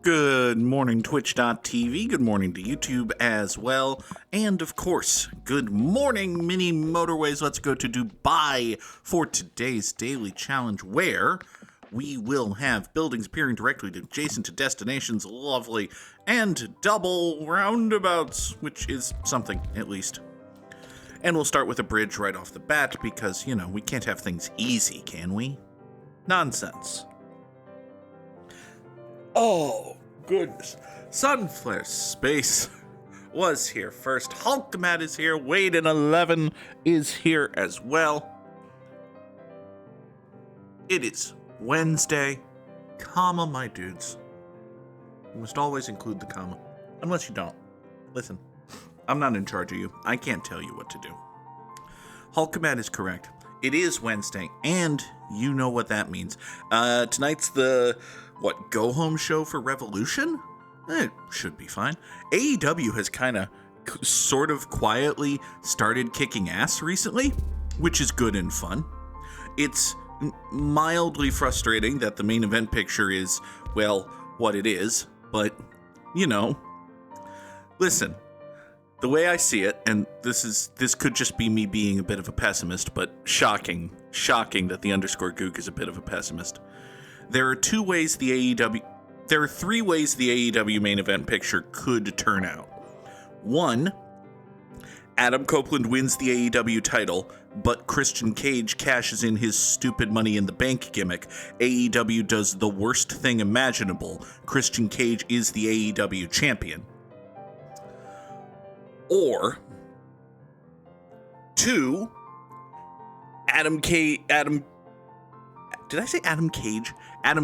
Good morning, Twitch.tv. Good morning to YouTube as well. And of course, good morning, mini Motorways. Let's go to Dubai for today's daily challenge, where we will have buildings appearing directly adjacent to destinations, lovely, and double roundabouts, which is something, at least. And we'll start with a bridge right off the bat because, you know, we can't have things easy, can we? Nonsense. Oh, goodness. Sunflare Space was here first. Hulkmat is here. Wade in 11 is here as well. It is Wednesday. Comma, my dudes. You must always include the comma. Unless you don't. Listen, I'm not in charge of you. I can't tell you what to do. Hulkmat is correct. It is Wednesday, and you know what that means. Tonight's the go-home show for Revolution? It should be fine. AEW has kind of sort of quietly started kicking ass recently, which is good and fun. It's mildly frustrating that the main event picture is, well, what it is, but, you know, listen, the way I see it, and this could just be me being a bit of a pessimist, but shocking that the _Goog is a bit of a pessimist. There are three ways the AEW main event picture could turn out. One, Adam Copeland wins the AEW title, but Christian Cage cashes in his stupid Money in the Bank gimmick. AEW does the worst thing imaginable. Christian Cage is the AEW champion. Or, two, Adam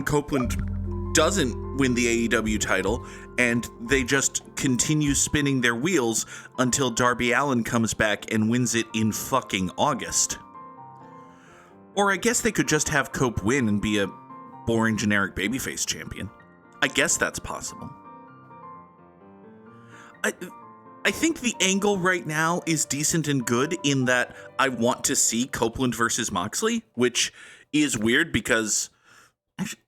Copeland doesn't win the AEW title, and they just continue spinning their wheels until Darby Allin comes back and wins it in fucking August. Or I guess they could just have Cope win and be a boring generic babyface champion. I guess that's possible. I think the angle right now is decent and good in that I want to see Copeland versus Moxley, which is weird because actually,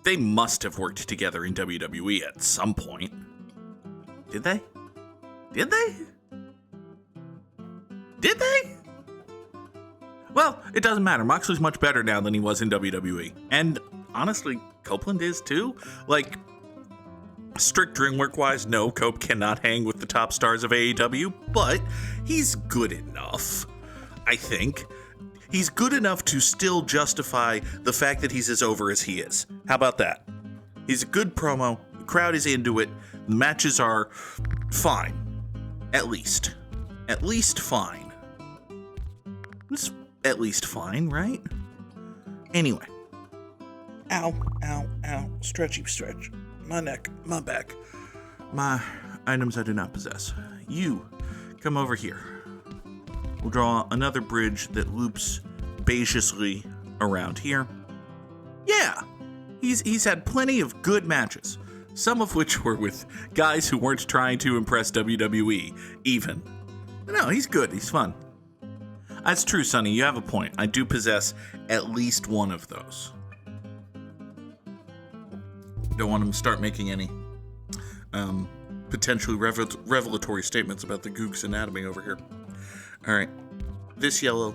they must have worked together in WWE at some point. Did they? Did they? Did they? Well, it doesn't matter. Moxley's much better now than he was in WWE. And honestly, Copeland is too. Like, strict ring work wise, no, Cope cannot hang with the top stars of AEW, but he's good enough, I think. He's good enough to still justify the fact that he's as over as he is. How about that? He's a good promo, the crowd is into it, the matches are fine. At least. At least fine. It's at least fine, right? Anyway. Ow, ow, ow, stretchy stretch. My neck, my back, my items I do not possess. You, come over here. We'll draw another bridge that loops beigiously around here. Yeah, he's had plenty of good matches, some of which were with guys who weren't trying to impress WWE, even. But no, he's good, he's fun. That's true, Sonny, you have a point. I do possess at least one of those. Don't want him to start making any potentially revelatory statements about the Goog's anatomy over here. Alright, this yellow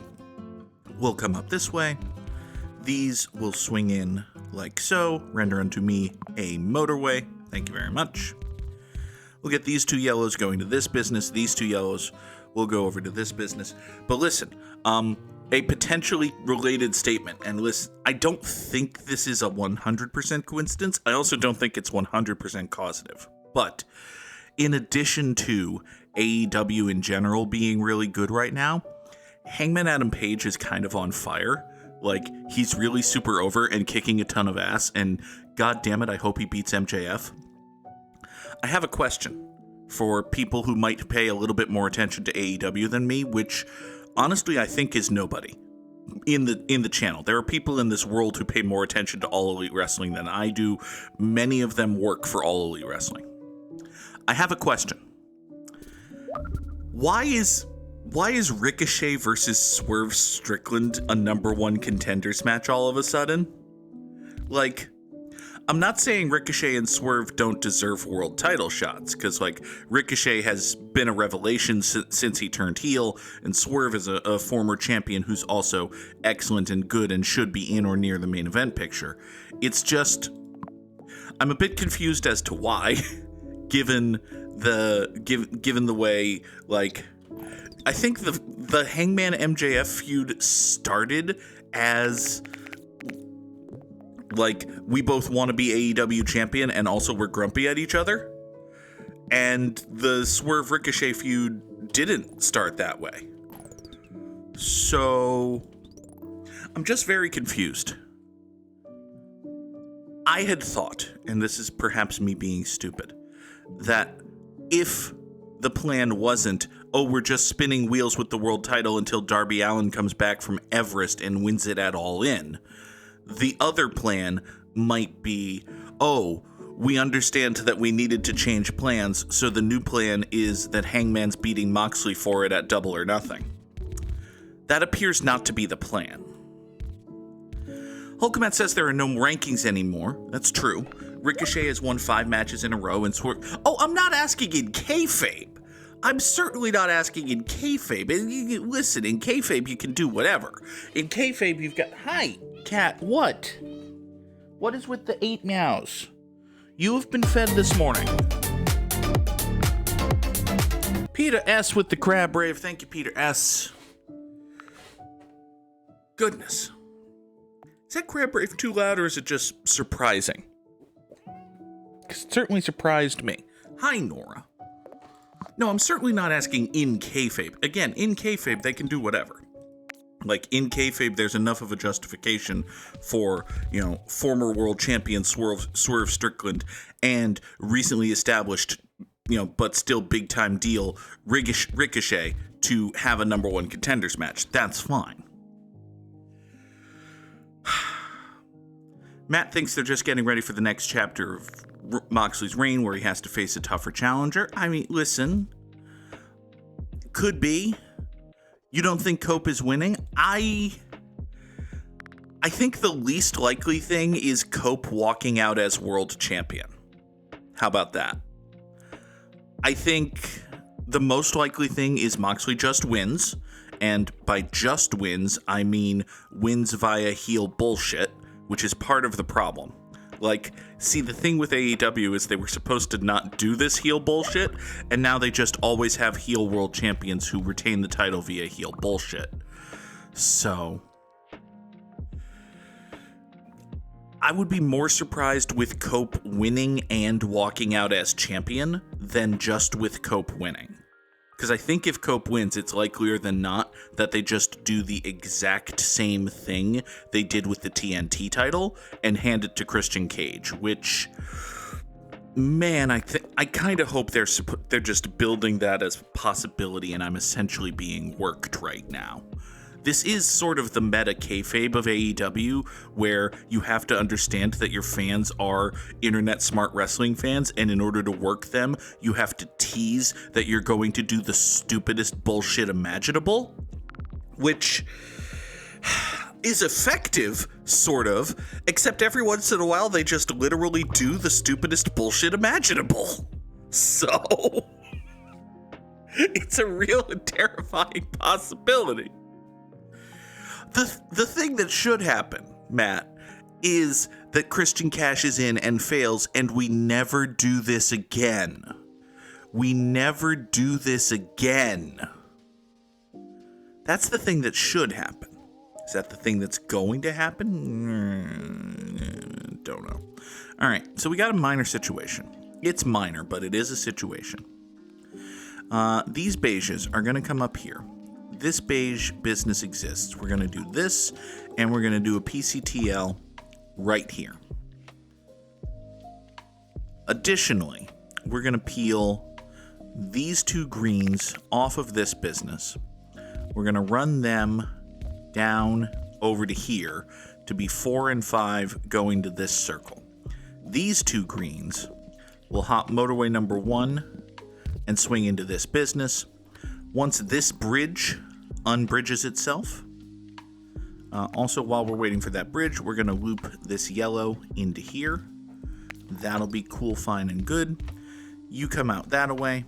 will come up this way. These will swing in like so. Render unto me a motorway. Thank you very much. We'll get these two yellows going to this business. These two yellows will go over to this business. But listen, a potentially related statement, and listen, I don't think this is a 100% coincidence. I also don't think it's 100% causative. But in addition to AEW in general being really good right now, Hangman Adam Page is kind of on fire. Like, he's really super over and kicking a ton of ass, and god damn it, I hope he beats MJF. I have a question for people who might pay a little bit more attention to AEW than me, which honestly I think is nobody in the channel. There are people in this world who pay more attention to All Elite Wrestling than I do. Many of them work for All Elite Wrestling. I have a question. Why is Ricochet versus Swerve Strickland a #1 contenders match all of a sudden? Like, I'm not saying Ricochet and Swerve don't deserve world title shots, because, like, Ricochet has been a revelation since he turned heel, and Swerve is a former champion who's also excellent and good and should be in or near the main event picture. It's just, I'm a bit confused as to why, given the way, like, I think the Hangman MJF feud started as, like, we both want to be AEW champion and also we're grumpy at each other. And the Swerve Ricochet feud didn't start that way. So I'm just very confused. I had thought, and this is perhaps me being stupid, that if the plan wasn't, oh, we're just spinning wheels with the world title until Darby Allin comes back from Everest and wins it at All In, the other plan might be, oh, we understand that we needed to change plans, so the new plan is that Hangman's beating Moxley for it at Double or Nothing. That appears not to be the plan. Hulkamat says there are no rankings anymore. That's true. Ricochet has won 5 matches in a row and Swerve... Oh, I'm not asking in kayfabe. I'm certainly not asking in kayfabe. Listen, in kayfabe you can do whatever. In kayfabe you've got... Hi, cat, what? What is with the 8 meows? You have been fed this morning. Peter S. with the crab rave. Thank you, Peter S. Goodness. Is that crab rave too loud, or is it just surprising? Because it certainly surprised me. Hi, Nora. No, I'm certainly not asking in kayfabe. Again, in kayfabe, they can do whatever. Like, in kayfabe, there's enough of a justification for, former world champion Swerve Strickland and recently established, but still big-time deal Ricochet to have a number 1 contenders match. That's fine. Matt thinks they're just getting ready for the next chapter of Moxley's reign where he has to face a tougher challenger. I mean, listen, could be. You don't think Cope is winning? I think the least likely thing is Cope walking out as world champion. How about that? I think the most likely thing is Moxley just wins. And by just wins, I mean wins via heel bullshit, which is part of the problem. Like, see, the thing with AEW is they were supposed to not do this heel bullshit, and now they just always have heel world champions who retain the title via heel bullshit. So, I would be more surprised with Cope winning and walking out as champion than just with Cope winning. Because I think if Cope wins, it's likelier than not that they just do the exact same thing they did with the TNT title and hand it to Christian Cage, which, man, I kind of hope they're just building that as a possibility, and I'm essentially being worked right now. This is sort of the meta kayfabe of AEW, where you have to understand that your fans are internet smart wrestling fans, and in order to work them, you have to tease that you're going to do the stupidest bullshit imaginable, which is effective, sort of, except every once in a while they just literally do the stupidest bullshit imaginable. So, it's a real and terrifying possibility. The thing that should happen, Matt, is that Christian cashes in and fails, and we never do this again. We never do this again. That's the thing that should happen. Is that the thing that's going to happen? Don't know. All right, so we got a minor situation. It's minor, but it is a situation. These beiges are going to come up here. This beige business exists. We're going to do this, and we're going to do a PCTL right here. Additionally, we're going to peel these 2 greens off of this business. We're going to run them down over to here to be 4 and 5 going to this circle. These 2 greens will hop motorway number 1 and swing into this business. Once this bridge unbridges itself, also while we're waiting for that bridge, we're going to loop this yellow into here. That'll be cool, fine, and good. You come out that way.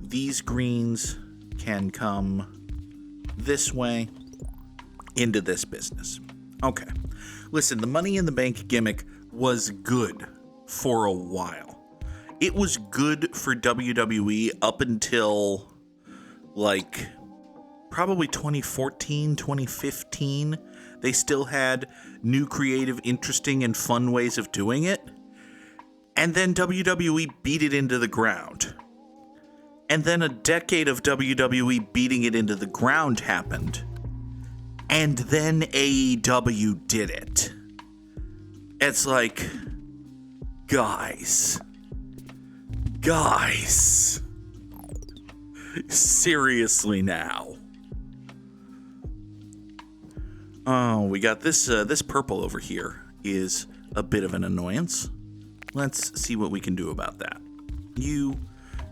These greens can come this way into this business. Okay. Listen, the Money in the Bank gimmick was good for a while. It was good for WWE up until, like, probably 2014, 2015. They still had new, creative, interesting, and fun ways of doing it. And then WWE beat it into the ground. And then a decade of WWE beating it into the ground happened. And then AEW did it. It's like, guys, seriously now. Oh, we got this purple over here is a bit of an annoyance. Let's see what we can do about that. You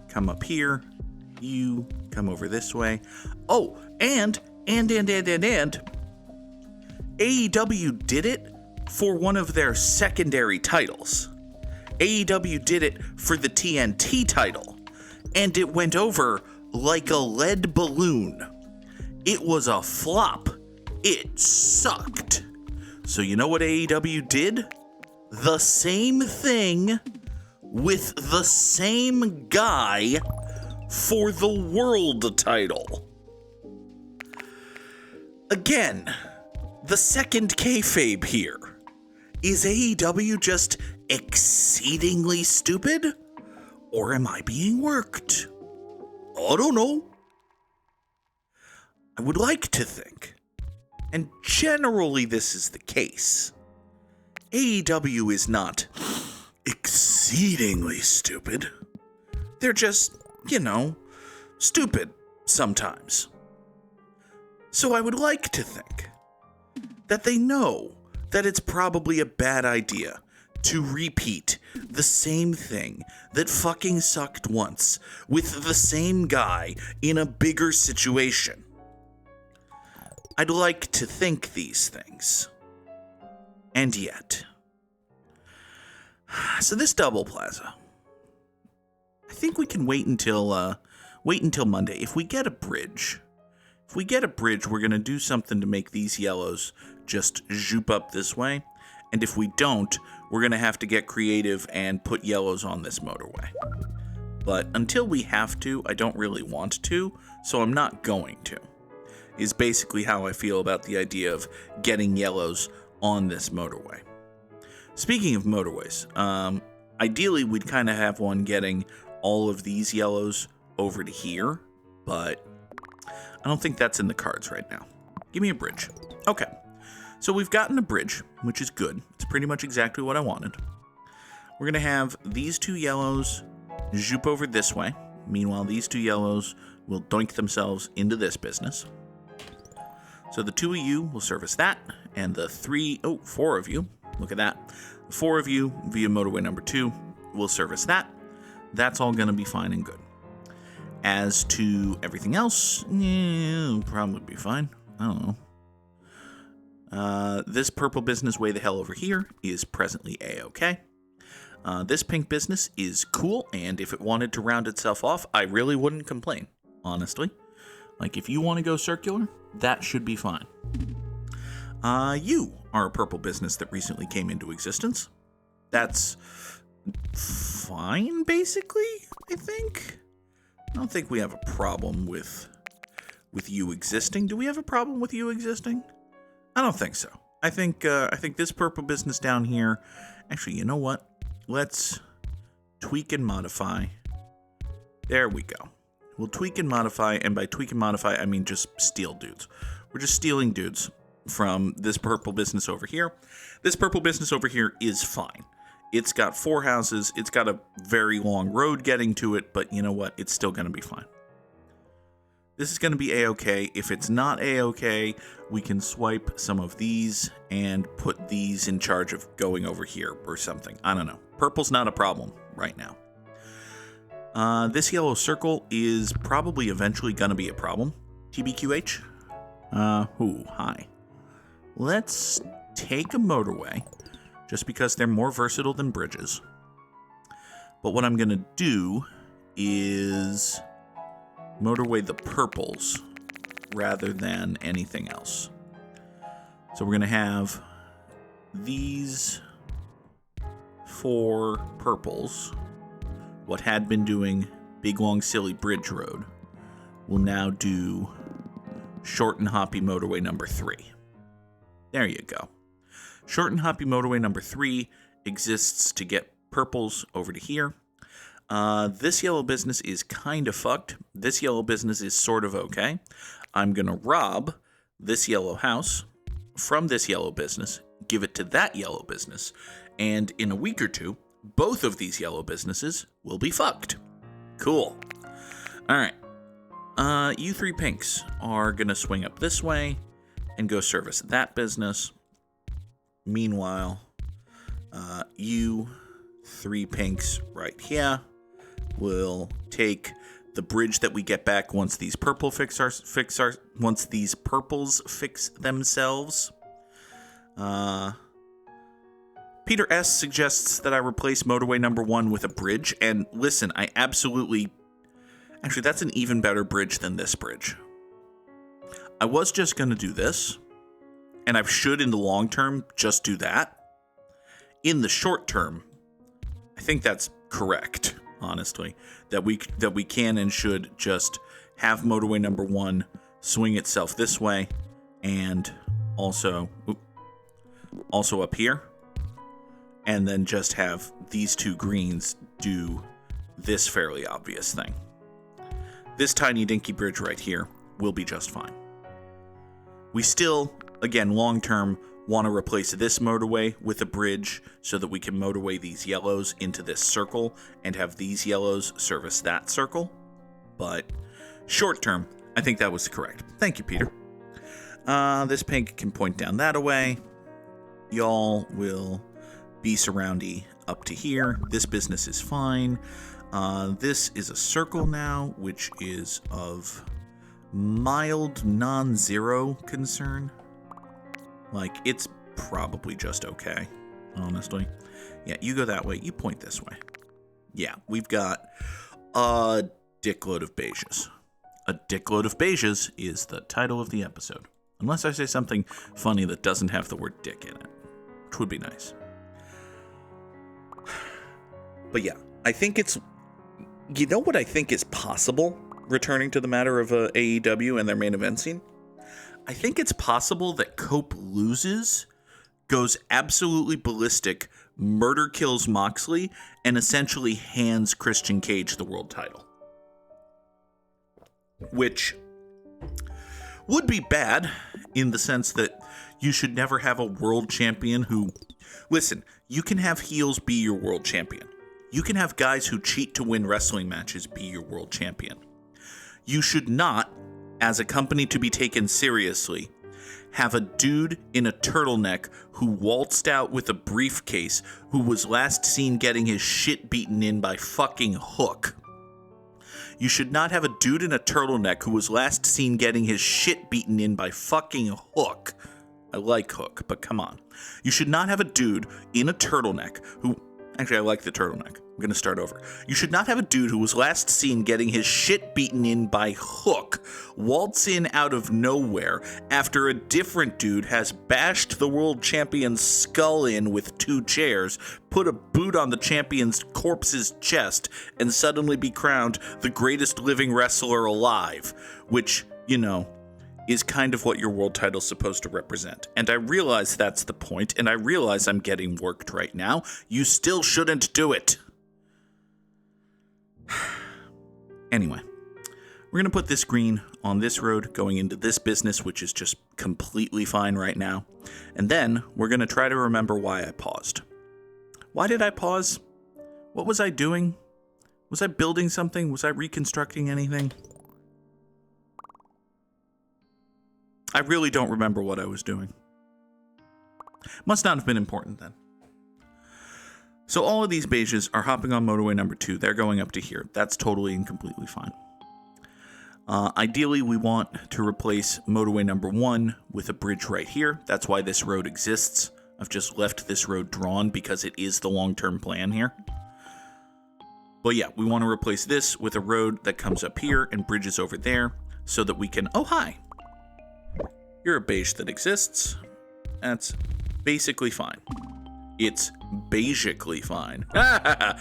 come up here. You come over this way. Oh, and AEW did it for one of their secondary titles. AEW did it for the TNT title, and it went over like a lead balloon. It was a flop. It sucked. So you know what AEW did? The same thing with the same guy for the world title. Again, the second kayfabe here. Is AEW just exceedingly stupid? Or am I being worked? I don't know. I would like to think, and generally this is the case, AEW is not exceedingly stupid. They're just, stupid sometimes. So I would like to think that they know that it's probably a bad idea to repeat the same thing that fucking sucked once with the same guy in a bigger situation. I'd like to think these things. And yet. So this double plaza. I think we can wait until Monday. If we get a bridge, we're going to do something to make these yellows just zoop up this way. And if we don't, we're going to have to get creative and put yellows on this motorway. But until we have to, I don't really want to, so I'm not going to. Is basically how I feel about the idea of getting yellows on this motorway. Speaking of motorways, ideally we'd kind of have one getting all of these yellows over to here, but I don't think that's in the cards right now. Give me a bridge. Okay, so we've gotten a bridge, which is good. It's pretty much exactly what I wanted. We're going to have these two yellows zoop over this way. Meanwhile, these two yellows will doink themselves into this business. So the two of you will service that, and the four of you, look at that. The four of you via motorway number 2 will service that. That's all going to be fine and good. As to everything else, it'll probably be fine. I don't know. This purple business way the hell over here is presently A-okay. This pink business is cool, and if it wanted to round itself off, I really wouldn't complain, honestly. Like, if you want to go circular, that should be fine. You are a purple business that recently came into existence. That's fine, basically, I think. I don't think we have a problem with you existing. Do we have a problem with you existing? I don't think so. I think this purple business down here, actually, you know what? Let's tweak and modify. There we go. We'll tweak and modify, and by tweak and modify, I mean just steal dudes. We're just stealing dudes from this purple business over here. This purple business over here is fine. It's got 4 houses. It's got a very long road getting to it, but you know what? It's still going to be fine. This is going to be A-okay. If it's not A-okay, we can swipe some of these and put these in charge of going over here or something. I don't know. Purple's not a problem right now. This yellow circle is probably eventually going to be a problem. TBQH? Hi. Let's take a motorway. just because they're more versatile than bridges. But what I'm going to do is motorway the purples rather than anything else. So we're going to have these 4 purples, what had been doing Big Long Silly Bridge Road, will now do Short and Hoppy Motorway number 3. There you go. Short and Hoppy Motorway number 3 exists to get purples over to here. This yellow business is kind of fucked. This yellow business is sort of okay. I'm going to rob this yellow house from this yellow business, give it to that yellow business, and in a week or two, both of these yellow businesses will be fucked. Cool. All right. You 3 pinks are going to swing up this way and go service that business. Meanwhile, you 3 pinks right here will take the bridge that we get back once these purples fix themselves. Peter S suggests that I replace motorway number 1 with a bridge, and listen, actually that's an even better bridge than this bridge. I was just going to do this, and I should in the long term just do that. In the short term, I think that's correct, honestly, that we can and should just have motorway number 1 swing itself this way, and also up here, and then just have these 2 greens do this fairly obvious thing. This tiny dinky bridge right here will be just fine. We still, again, long term, want to replace this motorway with a bridge so that we can motorway these yellows into this circle and have these yellows service that circle. But short term, I think that was correct. Thank you, Peter. This pink can point down that away. Y'all will be surroundy up to here. This business is fine. This is a circle now, which is of mild non-zero concern. Like, it's probably just okay, honestly. Yeah, you go that way. You point this way. Yeah, we've got a dickload of beiges. A dickload of beiges is the title of the episode. Unless I say something funny that doesn't have the word dick in it, which would be nice. But yeah, I think it's... You know what I think is possible, returning to the matter of AEW and their main event scene? I think it's possible that Cope loses, goes absolutely ballistic, murder kills Moxley, and essentially hands Christian Cage the world title. Which would be bad in the sense that you should never have a world champion who... Listen, you can have heels be your world champion. You can have guys who cheat to win wrestling matches be your world champion. You should not, as a company to be taken seriously, have a dude in a turtleneck who waltzed out with a briefcase who was last seen getting his shit beaten in by fucking Hook. You should not have a dude in a turtleneck who was last seen getting his shit beaten in by fucking Hook. I like Hook, but come on. You should not have a dude in a turtleneck who... Actually, I like the turtleneck. I'm going to start over. You should not have a dude who was last seen getting his shit beaten in by Hook waltz in out of nowhere after a different dude has bashed the world champion's skull in with 2 chairs, put a boot on the champion's corpse's chest, and suddenly be crowned the greatest living wrestler alive, which, you know, is kind of what your world title's supposed to represent. And I realize that's the point, and I realize I'm getting worked right now. You still shouldn't do it. Anyway, we're going to put this green on this road going into this business, which is just completely fine right now. And then we're going to try to remember why I paused. Why did I pause? What was I doing? Was I building something? Was I reconstructing anything? I really don't remember what I was doing. Must not have been important then. So all of these beiges are hopping on motorway number 2. They're going up to here. That's totally and completely fine. Ideally, we want to replace motorway number 1 with a bridge right here. That's why this road exists. I've just left this road drawn because it is the long-term plan here. But yeah, we want to replace this with a road that comes up here and bridges over there so that we can... Oh, hi. You're a beige that exists. That's basically fine. It's basically fine. I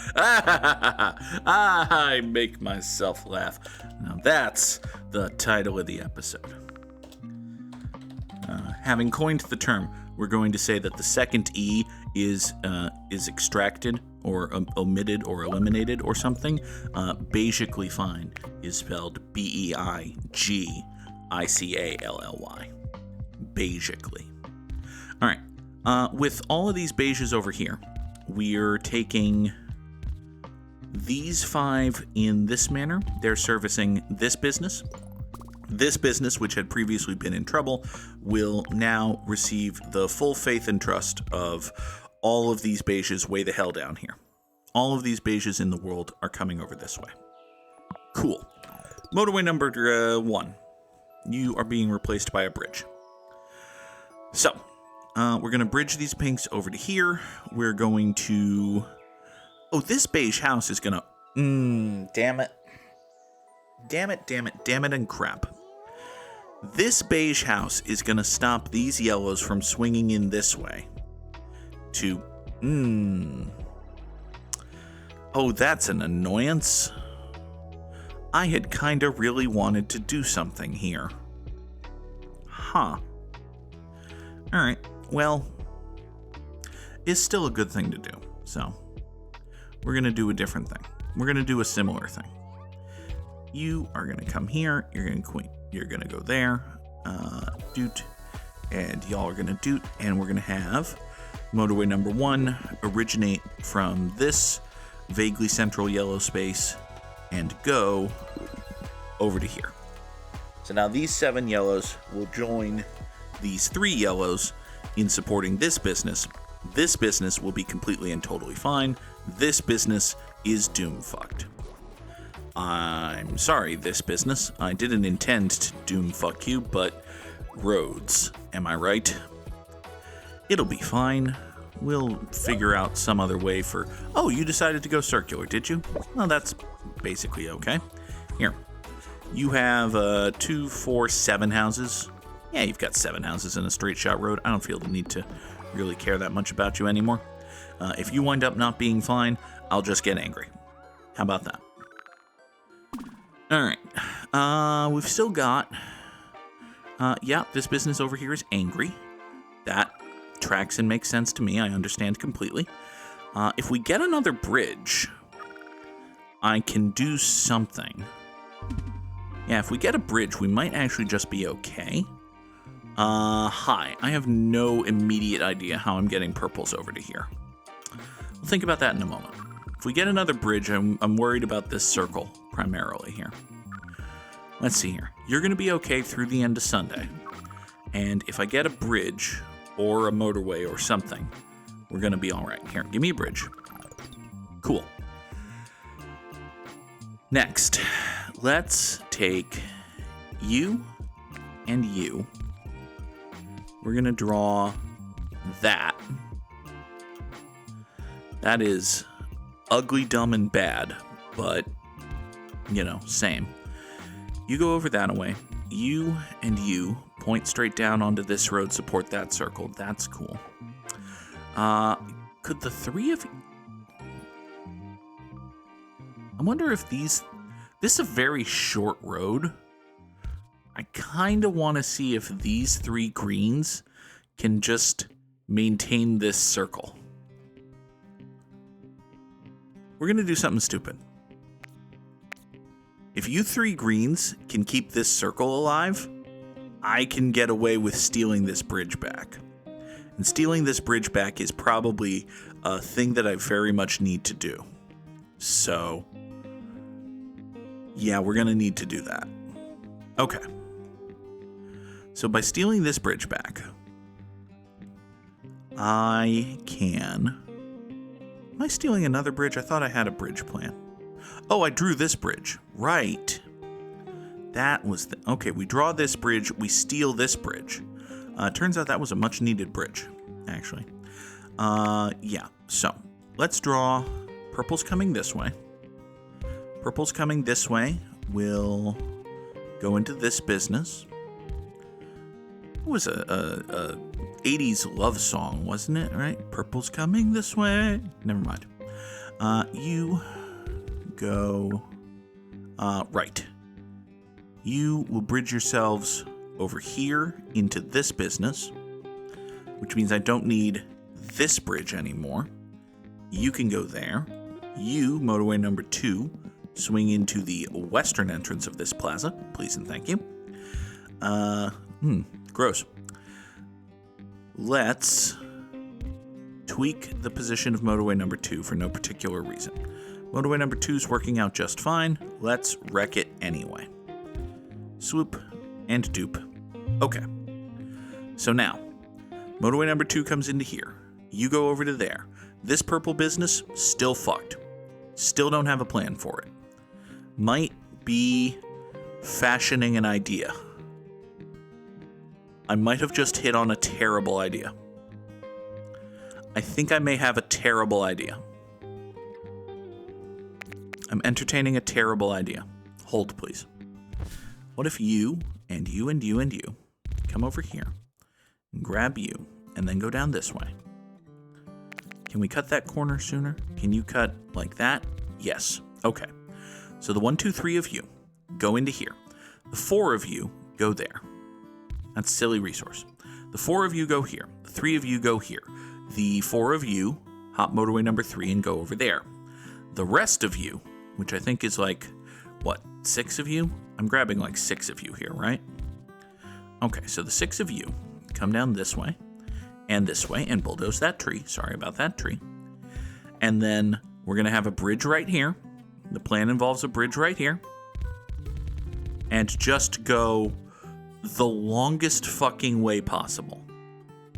make myself laugh. Now that's the title of the episode. Having coined the term, we're going to say that the second E is extracted or omitted or eliminated or something. Basically fine is spelled B-E-I-G-I-C-A-L-L-Y. Basically. All right. With all of these beiges over here, we're taking these 5 in this manner. They're servicing this business. This business, which had previously been in trouble, will now receive the full faith and trust of all of these beiges way the hell down here. All of these beiges in the world are coming over this way. Cool. Motorway number 1. You are being replaced by a bridge. So, we're going to bridge these pinks over to here. We're going to... Oh, this beige house is going to... damn it. Damn it and crap. This beige house is going to stop these yellows from swinging in this way. To... Oh, that's an annoyance. I had kinda really wanted to do something here. Huh. Alright, well, it's still a good thing to do, so we're gonna do a different thing. We're gonna do a similar thing. You are gonna come here, you're gonna go there, doot, and y'all are gonna doot, and we're gonna have motorway number 1 originate from this vaguely central yellow space and go over to here. So now these 7 yellows will join these 3 yellows in supporting this business. This business will be completely and totally fine. This business is doom fucked. I'm sorry, this business. I didn't intend to doom fuck you, but roads, am I right? It'll be fine. We'll figure out some other way for... Oh, you decided to go circular, did you? Well, that's basically okay. Here. You have 2, 4, 7 houses. Yeah, you've got 7 houses in a straight shot road. I don't feel the need to really care that much about you anymore. If you wind up not being fine, I'll just get angry. How about that? Alright. We've still got... yeah, this business over here is angry. That tracks and makes sense to me. I understand completely. If we get another bridge, I can do something. Yeah, if we get a bridge, we might actually just be okay. Hi. I have no immediate idea how I'm getting purples over to here. We'll think about that in a moment. If we get another bridge, I'm worried about this circle, primarily here. Let's see here. You're going to be okay through the end of Sunday. And if I get a bridge or a motorway or something, we're going to be all right. Here, give me a bridge. Cool. Next, let's take you and you. We're going to draw that. That is ugly, dumb, and bad, but, you know, same. You go over that way. You and you point straight down onto this road, support that circle. That's cool. Could the 3 of you... I wonder if these... This is a very short road. I kind of want to see if these 3 greens can just maintain this circle. We're going to do something stupid. If you 3 greens can keep this circle alive, I can get away with stealing this bridge back. And stealing this bridge back is probably a thing that I very much need to do. So, yeah, we're going to need to do that. Okay. So by stealing this bridge back, I can... Am I stealing another bridge? I thought I had a bridge plan. Oh, I drew this bridge. Right. That was the... Okay, we draw this bridge. We steal this bridge. Turns out that was a much-needed bridge, actually. Yeah, so let's draw. Purple's coming this way. Purple's coming this way. We'll go into this business. It was a 80s love song, wasn't it? Right? Purple's coming this way. Never mind. You go right. You will bridge yourselves over here into this business, which means I don't need this bridge anymore. You can go there. You, motorway number 2, swing into the western entrance of this plaza. Please and thank you. Gross. Let's tweak the position of motorway number 2 for no particular reason. Motorway number 2 is working out just fine. Let's wreck it anyway. Swoop and dupe. Okay. So now, motorway number 2 comes into here. You go over to there. This purple business, still fucked. Still don't have a plan for it. Might be fashioning an idea. I might have just hit on a terrible idea. I think I may have a terrible idea. I'm entertaining a terrible idea. Hold, please. What if you, and you, and you, and you, come over here, and grab you, and then go down this way? Can we cut that corner sooner? Can you cut like that? Yes. Okay. So the 1, 2, 3 of you go into here. The 4 of you go there. That's silly resource. The 4 of you go here. The 3 of you go here. The 4 of you hop motorway number 3 and go over there. The rest of you, which I think is like, 6 of you? I'm grabbing like 6 of you here, right? Okay, so the 6 of you come down this way and bulldoze that tree. Sorry about that tree. And then we're going to have a bridge right here. The plan involves a bridge right here. And just go the longest fucking way possible.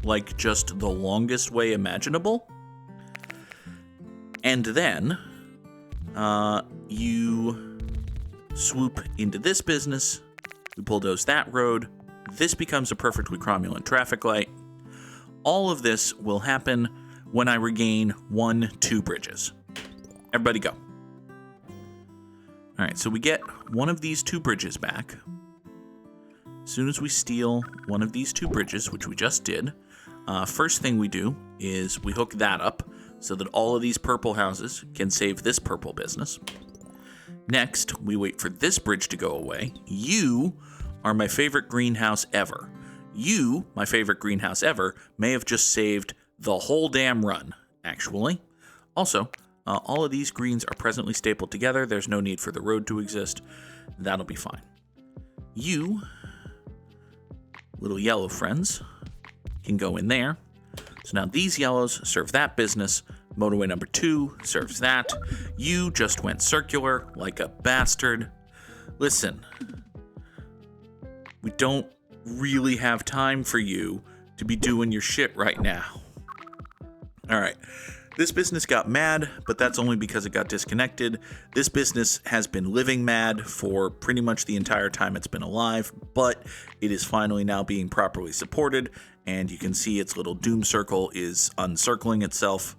Like, just the longest way imaginable. And then, you swoop into this business. We bulldoze that road. This becomes a perfectly cromulent traffic light. All of this will happen when I regain 1, 2 bridges. Everybody go. All right, so we get one of these 2 bridges back. As soon as we steal one of these 2 bridges, which we just did, first thing we do is we hook that up so that all of these purple houses can save this purple business. Next, we wait for this bridge to go away. You are my favorite greenhouse ever. You, my favorite greenhouse ever, may have just saved the whole damn run, actually. Also, all of these greens are presently stapled together. There's no need for the road to exist. That'll be fine. You, little yellow friends, can go in there. So now these yellows serve that business. Motorway number 2 serves that. You just went circular like a bastard. Listen, we don't really have time for you to be doing your shit right now. All right. This business got mad, but that's only because it got disconnected. This business has been living mad for pretty much the entire time it's been alive, but it is finally now being properly supported, and you can see its little doom circle is uncircling itself.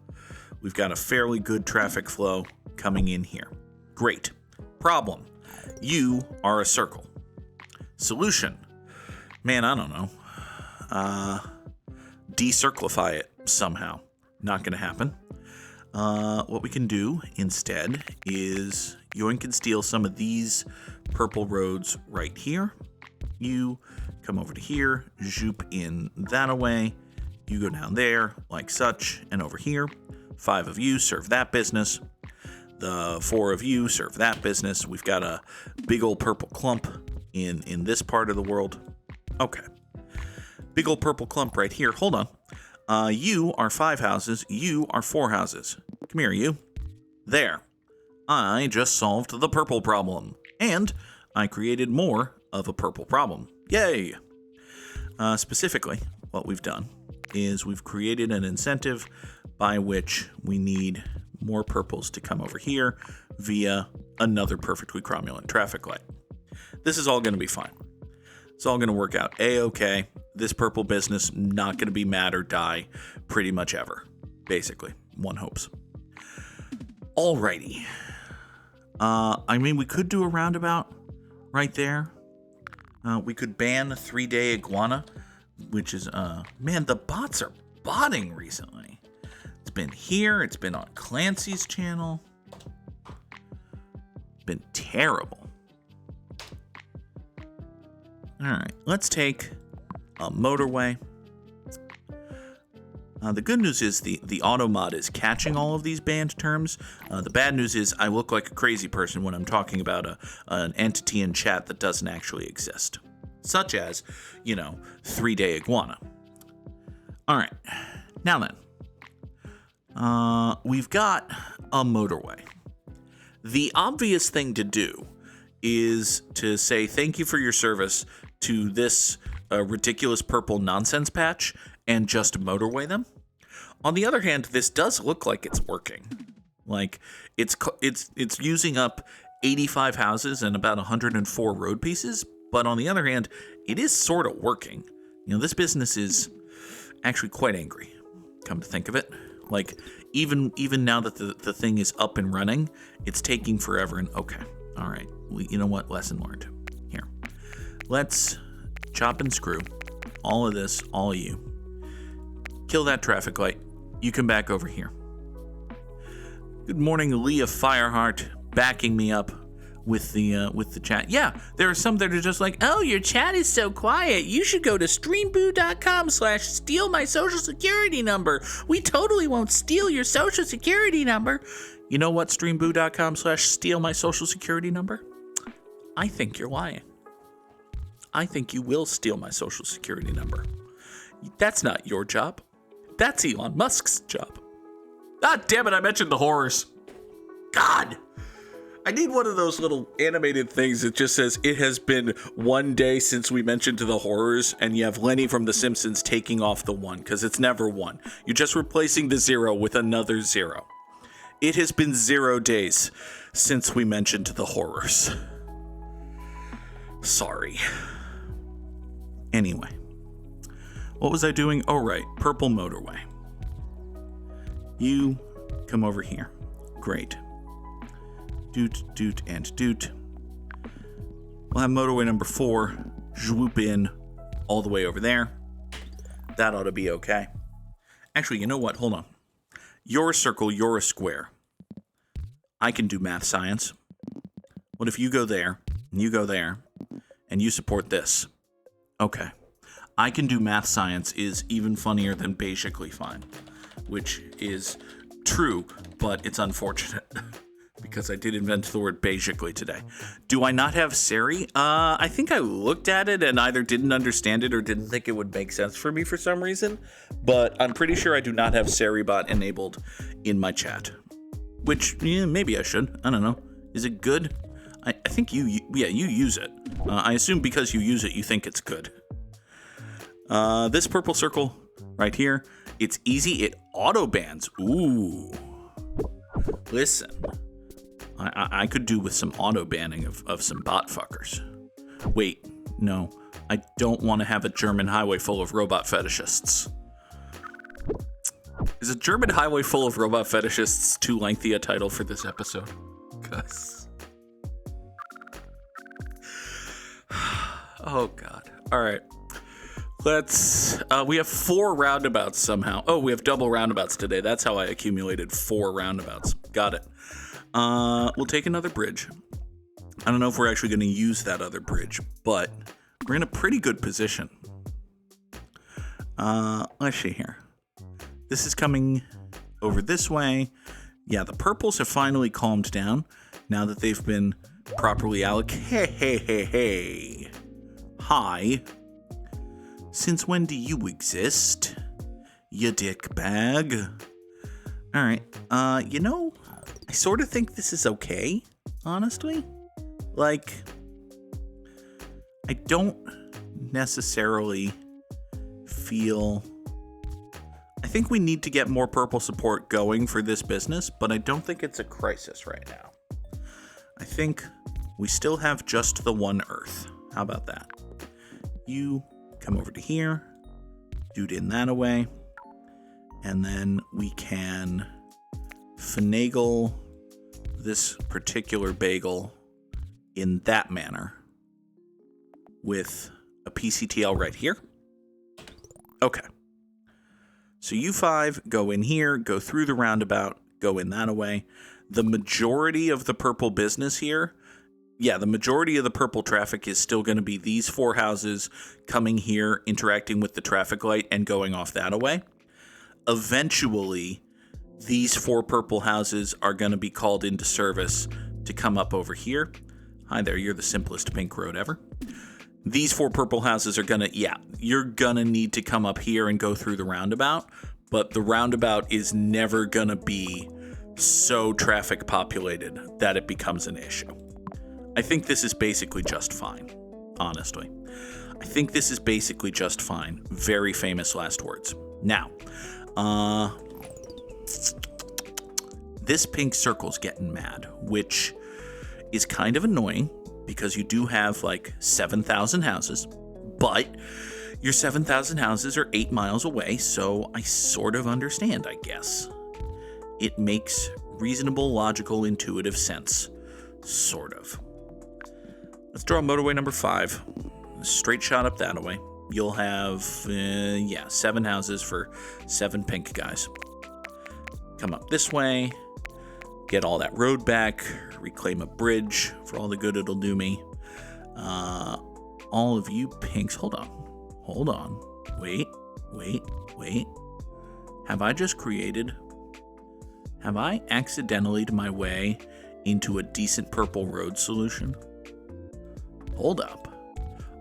We've got a fairly good traffic flow coming in here. Great. Problem. You are a circle. Solution. Man, I don't know. Decirclify it somehow. Not going to happen. What we can do instead is Yoin can steal some of these purple roads right here. You come over to here, zoop in that away. You go down there like such and over here. 5 of you serve that business. The 4 of you serve that business. We've got a big old purple clump in this part of the world. Okay. Big old purple clump right here. Hold on. You are 5 houses. You are 4 houses. Come here, you. There. I just solved the purple problem. And I created more of a purple problem. Yay! Specifically, what we've done is we've created an incentive by which we need more purples to come over here via another perfectly cromulent traffic light. This is all going to be fine. It's all going to work out A-okay. This purple business not going to be mad or die pretty much ever. Basically, one hopes. Alrighty. I mean, we could do a roundabout right there. We could ban 3-day iguana, which is, man, the bots are botting recently. It's been here. It's been on Clancy's channel. Been terrible. All right, let's take a motorway. The good news is the auto mod is catching all of these banned terms. The bad news is I look like a crazy person when I'm talking about an entity in chat that doesn't actually exist, such as, 3-day iguana. All right, now then, we've got a motorway. The obvious thing to do is to say thank you for your service to this ridiculous purple nonsense patch and just motorway them. On the other hand, this does look like it's working. Like it's using up 85 houses and about 104 road pieces, but on the other hand, it is sort of working. This business is actually quite angry, come to think of it. Like even now that the thing is up and running, it's taking forever. And okay, all right, you know what? Lesson learned. Here, let's chop and screw all of this, all of you. Kill that traffic light. You come back over here. Good morning, Leah Fireheart, backing me up with the chat. Yeah, there are some that are just like, oh, your chat is so quiet. You should go to streamboo.com/steal my social security number. We totally won't steal your social security number. You know what, streamboo.com/steal my social security number? I think you're lying. I think you will steal my social security number. That's not your job. That's Elon Musk's job. Ah, damn it, I mentioned the horrors. God! I need one of those little animated things that just says, it has been 1 day since we mentioned the horrors, and you have Lenny from The Simpsons taking off the 1, because it's never 1. You're just replacing the 0 with another 0. It has been 0 days since we mentioned the horrors. Sorry. Anyway. What was I doing? Oh, right. Purple motorway. You come over here. Great. Doot, doot, and doot. We'll have motorway number 4 swoop in all the way over there. That ought to be okay. Actually, you know what? Hold on. You're a circle, you're a square. I can do math science. What if you go there, and you go there, and you support this? Okay. I can do math science is even funnier than basically fine, which is true, but it's unfortunate because I did invent the word basically today. Do I not have Siri? I think I looked at it and either didn't understand it or didn't think it would make sense for me for some reason, but I'm pretty sure I do not have SariBot enabled in my chat, which maybe I should. I don't know. Is it good? I think you use it. I assume because you use it, you think it's good. This purple circle right here, it's easy. It auto bans. Ooh. Listen, I could do with some auto banning of some bot fuckers. Wait, no, I don't want to have a German highway full of robot fetishists. Is a German highway full of robot fetishists too lengthy a title for this episode? Cause. Oh God. All right. Let's, we have 4 roundabouts somehow. Oh, we have double roundabouts today. That's how I accumulated 4 roundabouts. Got it. We'll take another bridge. I don't know if we're actually going to use that other bridge, but we're in a pretty good position. Let's see here. This is coming over this way. Yeah, the purples have finally calmed down now that they've been properly allocated. Hi. Since when do you exist, you dickbag? All right, I sort of think this is okay, honestly. Like, I don't necessarily feel... I think we need to get more purple support going for this business, but I don't think it's a crisis right now. I think we still have just the one Earth. How about that? You... come over to here, dude in that away, And then we can finagle this particular bagel in that manner with a PCTL right here. Okay. So you 5 go in here, go through the roundabout, go in that away. The majority of the purple business here, the majority of the purple traffic is still going to be these 4 houses coming here, interacting with the traffic light, and going off that away. Eventually, these 4 purple houses are going to be called into service to come up over here. Hi there, you're the simplest pink road ever. These 4 purple houses are going to, you're going to need to come up here and go through the roundabout, but the roundabout is never going to be so traffic populated that it becomes an issue. I think this is basically just fine, honestly. I think this is basically just fine. Very famous last words. Now, this pink circle's getting mad, which is kind of annoying because you do have like 7,000 houses, but your 7,000 houses are 8 miles away, so I sort of understand, I guess. It makes reasonable, logical, intuitive sense. Sort of. Let's draw motorway number 5. Straight shot up that way. You'll have, 7 houses for 7 pink guys. Come up this way. Get all that road back. Reclaim a bridge for all the good it'll do me. All of you pinks. Hold on. Wait. Have I accidentally my way into a decent purple road solution? Hold up.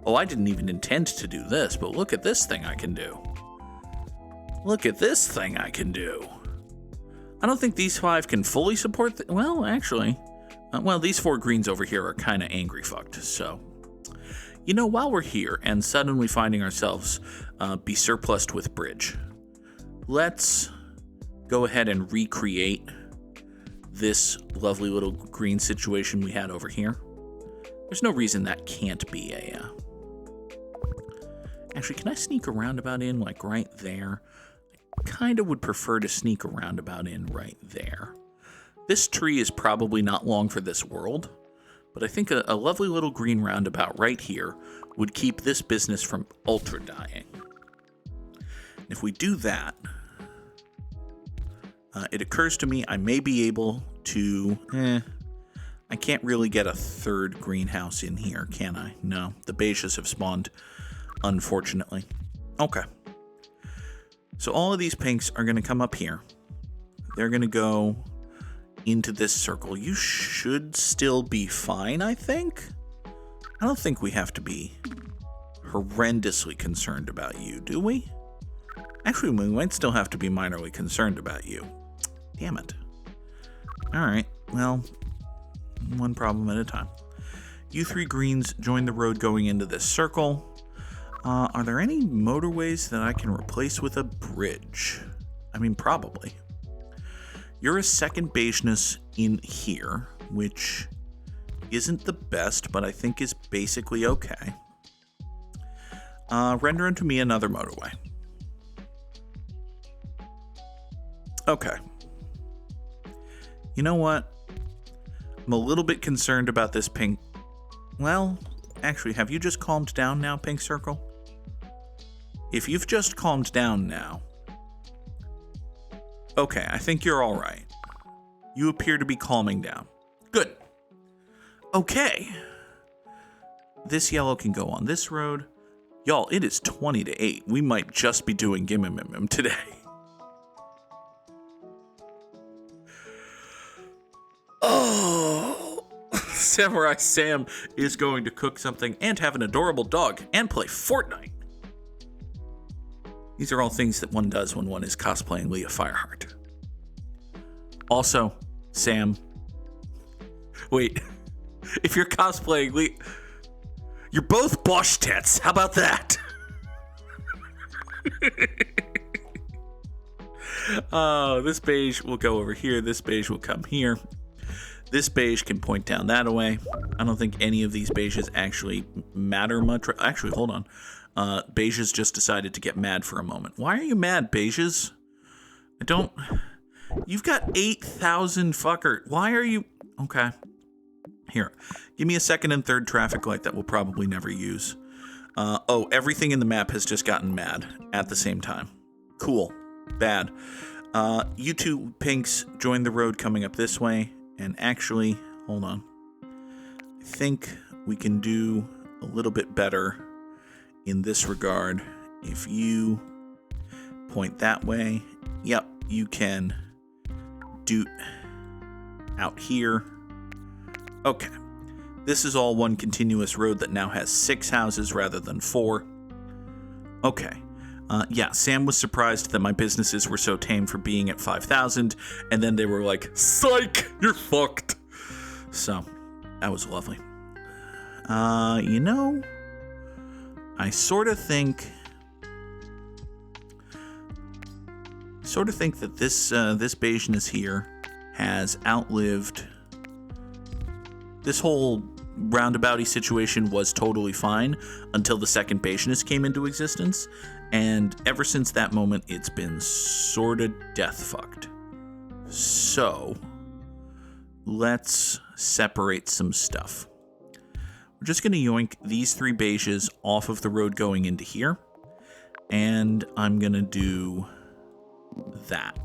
Oh, I didn't even intend to do this, but look at this thing I can do. I don't think these 5 can fully support these 4 greens over here are kind of angry fucked, so. While we're here and suddenly finding ourselves be surplused with bridge, let's go ahead and recreate this lovely little green situation we had over here. There's no reason that can't be a... Actually, can I sneak a roundabout in, like, right there? I kind of would prefer to sneak a roundabout in right there. This tree is probably not long for this world, but I think a lovely little green roundabout right here would keep this business from ultra dying. If we do that, it occurs to me I may be able to... I can't really get a 3rd greenhouse in here, can I? No, the beiges have spawned, unfortunately. Okay. So all of these pinks are going to come up here. They're going to go into this circle. You should still be fine, I think. I don't think we have to be horrendously concerned about you, do we? Actually, we might still have to be minorly concerned about you. Damn it. Alright, well, one problem at a time. You 3 greens join the road going into this circle. Are there any motorways that I can replace with a bridge? I mean, probably. You're a second beigeness in here, which isn't the best, but I think is basically okay. Render unto me another motorway. Okay. You know what? I'm a little bit concerned about this pink. Well, actually, have you just calmed down now, pink circle? If you've just calmed down now... Okay, I think you're all right. You appear to be calming down. Good. Okay. This yellow can go on this road. Y'all, it is 20-8. We might just be doing Gimmimimim today. Oh, Samurai Sam is going to cook something and have an adorable dog and play Fortnite. These are all things that one does when one is cosplaying Leah Fireheart. Also, Sam, wait, if you're cosplaying Leah, you're both Bosch tits. How about that? This beige will go over here. This beige will come here. This beige can point down that away. I don't think any of these beiges actually matter much. Actually, hold on. Beiges just decided to get mad for a moment. Why are you mad, beiges? I don't... You've got 8,000 fucker. Why are you... Okay. Here. Give me a second and third traffic light that we'll probably never use. Oh, everything in the map has just gotten mad at the same time. Cool. Bad. You two pinks join the road coming up this way. And actually, hold on. I think we can do a little bit better in this regard. If you point that way, yep, you can do out here. Okay. This is all one continuous road that now has 6 houses rather than 4. Okay. Yeah, Sam was surprised that my businesses were so tame for being at 5,000, and then they were like, psych, you're fucked. So, that was lovely. You know, I sort of think that this Bayesianus here has outlived this whole roundabouty situation. Was totally fine until the second Bayesianus came into existence, and ever since that moment, it's been sort of death fucked. So, let's separate some stuff. We're just going to yoink these 3 beiges off of the road going into here, and I'm going to do that.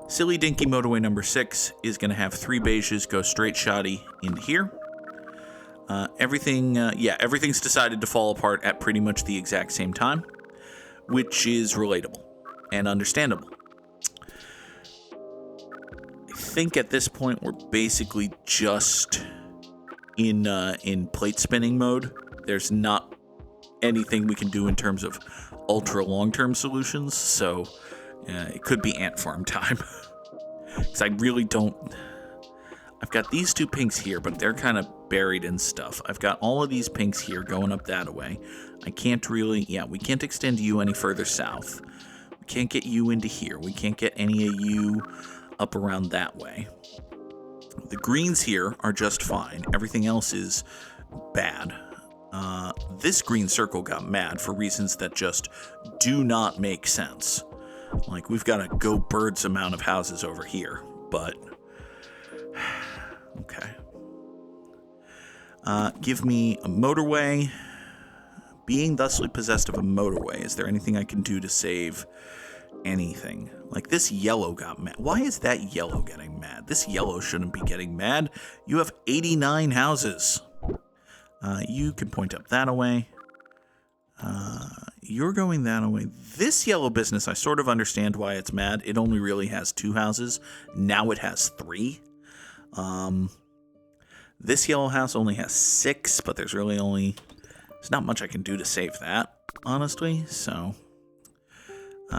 Silly dinky motorway number 6 is going to have 3 beiges go straight shoddy into here. Everything's decided to fall apart at pretty much the exact same time, which is relatable and understandable. I think at this point we're basically just in plate spinning mode. There's not anything we can do in terms of ultra long-term solutions, so it could be ant farm time. Because I really don't... I've got these 2 pinks here, but they're kind of buried in stuff. I've got all of these pinks here going up that way. I can't really... Yeah, we can't extend you any further south. We can't get you into here. We can't get any of you up around that way. The greens here are just fine. Everything else is bad. This green circle got mad for reasons that just do not make sense. Like, we've got a go birds amount of houses over here, but... Okay. Give me a motorway. Being thusly possessed of a motorway, is there anything I can do to save anything? Like, this yellow got mad. Why is that yellow getting mad? This yellow shouldn't be getting mad. You have 89 houses. You can point up that away. You're going that away. This yellow business, I sort of understand why it's mad. It only really has 2 houses. Now it has 3. This yellow house only has 6, but there's not much I can do to save that, honestly. So,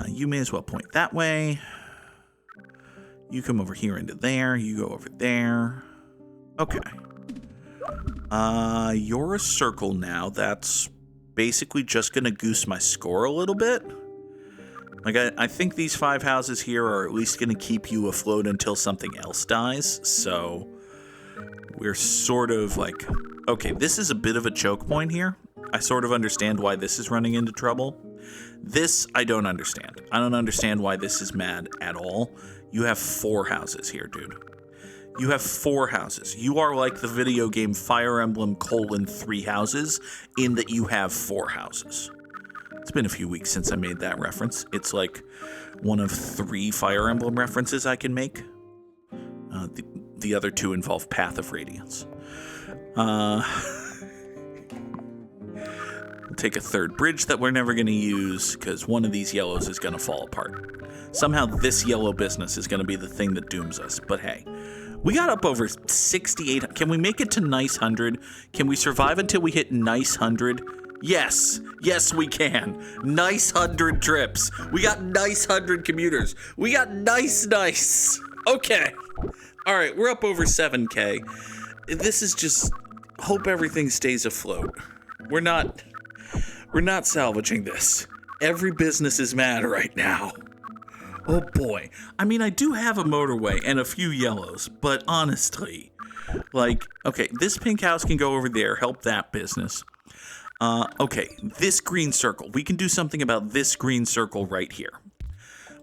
you may as well point that way. You come over here into there. You go over there. Okay. You're a circle now. That's basically just gonna goose my score a little bit. Like, I think these 5 houses here are at least gonna keep you afloat until something else dies, so we're sort of like, okay, this is a bit of a choke point here. I sort of understand why this is running into trouble. This, I don't understand. I don't understand why this is mad at all. You have 4 houses here, dude. You have 4 houses. You are like the video game Fire Emblem : 3 houses, in that you have 4 houses. It's been a few weeks since I made that reference. It's like one of 3 Fire Emblem references I can make. The other 2 involve Path of Radiance. We'll take a 3rd bridge that we're never going to use, because one of these yellows is going to fall apart. Somehow this yellow business is going to be the thing that dooms us, but hey. We got up over 68. Can we make it to nice 100? Can we survive until we hit nice 100? Yes. Yes, we can. Nice 100 trips. We got nice 100 commuters. We got nice. Okay. All right, we're up over 7K. This is just... Hope everything stays afloat. We're not salvaging this. Every business is mad right now. Oh boy. I mean, I do have a motorway and a few yellows, but honestly, like, okay, this pink house can go over there, help that business. Okay, this green circle. We can do something about this green circle right here.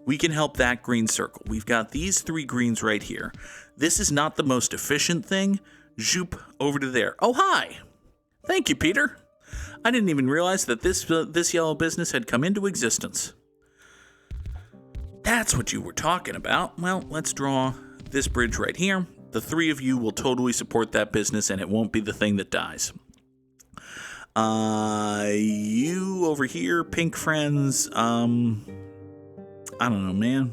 we can help that green circle. We've got these 3 greens right here. This is not the most efficient thing. Zoop over to there. Oh, hi. Thank you, Peter. I didn't even realize that this yellow business had come into existence. That's what you were talking about. Well, let's draw this bridge right here. The 3 of you will totally support that business, and it won't be the thing that dies. You over here, pink friends, I don't know, man.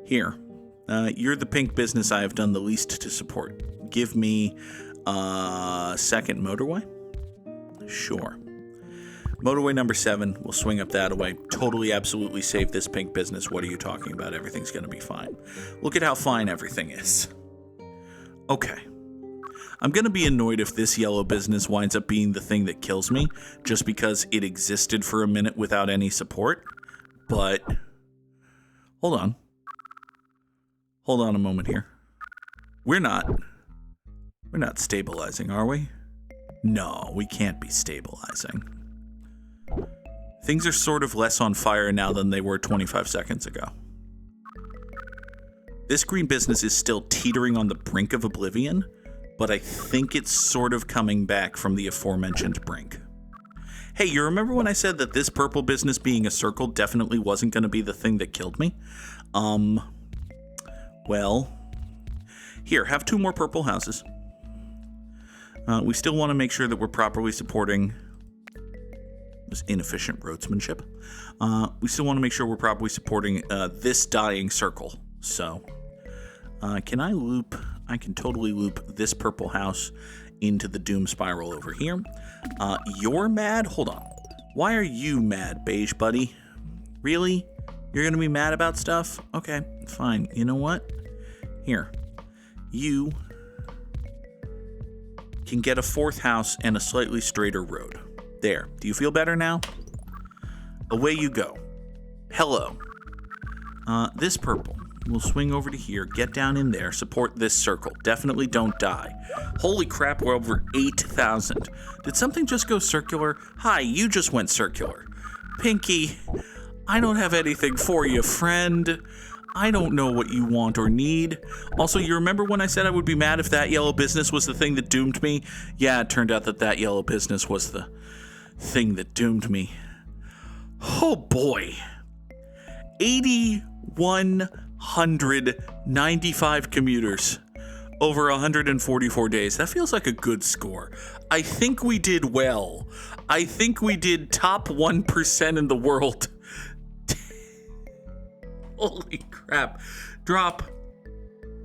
Here, you're the pink business I have done the least to support. Give me a second motorway. Sure. Motorway number 7, we'll swing up that away. Totally, absolutely save this pink business. What are you talking about? Everything's going to be fine. Look at how fine everything is. Okay. I'm going to be annoyed if this yellow business winds up being the thing that kills me, just because it existed for a minute without any support. But, hold on. Hold on a moment here. We're not stabilizing, are we? No, we can't be stabilizing. Things are sort of less on fire now than they were 25 seconds ago. This green business is still teetering on the brink of oblivion, but I think it's sort of coming back from the aforementioned brink. Hey, you remember when I said that this purple business being a circle definitely wasn't going to be the thing that killed me? Well, here, have 2 more purple houses. We still want to make sure that we're properly supporting this inefficient roadsmanship. We still want to make sure we're properly supporting this dying circle. So, can I loop? I can totally loop this purple house into the doom spiral over here. You're mad? Hold on. Why are you mad, beige buddy? Really? You're going to be mad about stuff? Okay, fine. You know what? Here. You can get a 4th house and a slightly straighter road. There. Do you feel better now? Away you go. Hello. This purple. We'll swing over to here, get down in there, support this circle. Definitely don't die. Holy crap, we're over 8,000. Did something just go circular? Hi, you just went circular. Pinky, I don't have anything for you, friend. I don't know what you want or need. Also, you remember when I said I would be mad if that yellow business was the thing that doomed me? Yeah, it turned out that yellow business was the thing that doomed me. Oh boy. 8,195 commuters over 144 days. That feels like a good score. I think we did well. I think we did top 1% in the world. Holy crap. Drop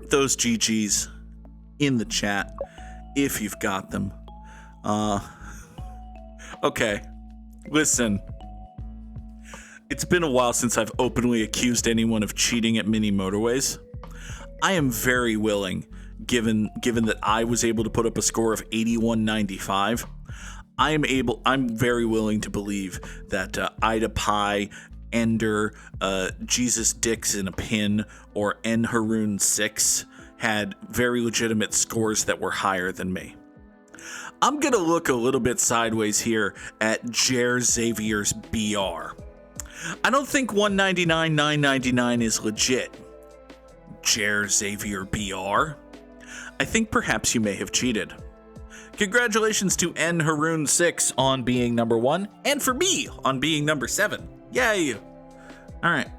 those GGs in the chat if you've got them. Okay. Listen. It's been a while since I've openly accused anyone of cheating at mini motorways. I am very willing, given that I was able to put up a score of 81.95, I'm very willing to believe that Ida Pie, Ender, Jesus Dicks in a Pin, or N Haroon 6 had very legitimate scores that were higher than me. I'm gonna look a little bit sideways here at Jer Xavier's BR. I don't think 199,999 is legit. Jer Xavier BR. I think perhaps you may have cheated. Congratulations to N Haroon 6 on being number 1, and for me on being number 7. Yay! Alright.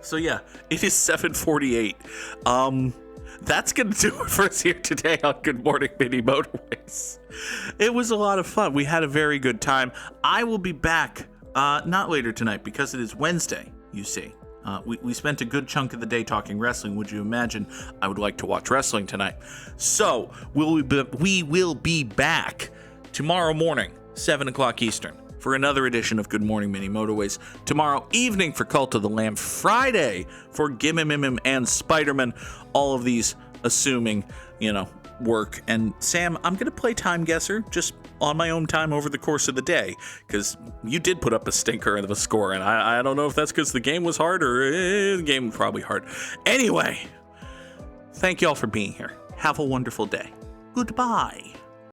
So yeah, it is 7:48. That's gonna do it for us here today on Good Morning Mini Motorways. It was a lot of fun. We had a very good time. I will be back not later tonight because it is Wednesday, you see. We spent a good chunk of the day talking wrestling. Would you imagine I would like to watch wrestling tonight? So we will be back tomorrow morning, 7 o'clock Eastern, for another edition of Good Morning Mini Motorways. Tomorrow evening for Cult of the Lamb. Friday for Gimmim and Spider-Man. All of these assuming, work. And Sam, I'm going to play Time Guesser just on my own time over the course of the day, because you did put up a stinker of a score, and I don't know if that's because the game was hard or the game was probably hard. Anyway, thank you all for being here. Have a wonderful day. Goodbye.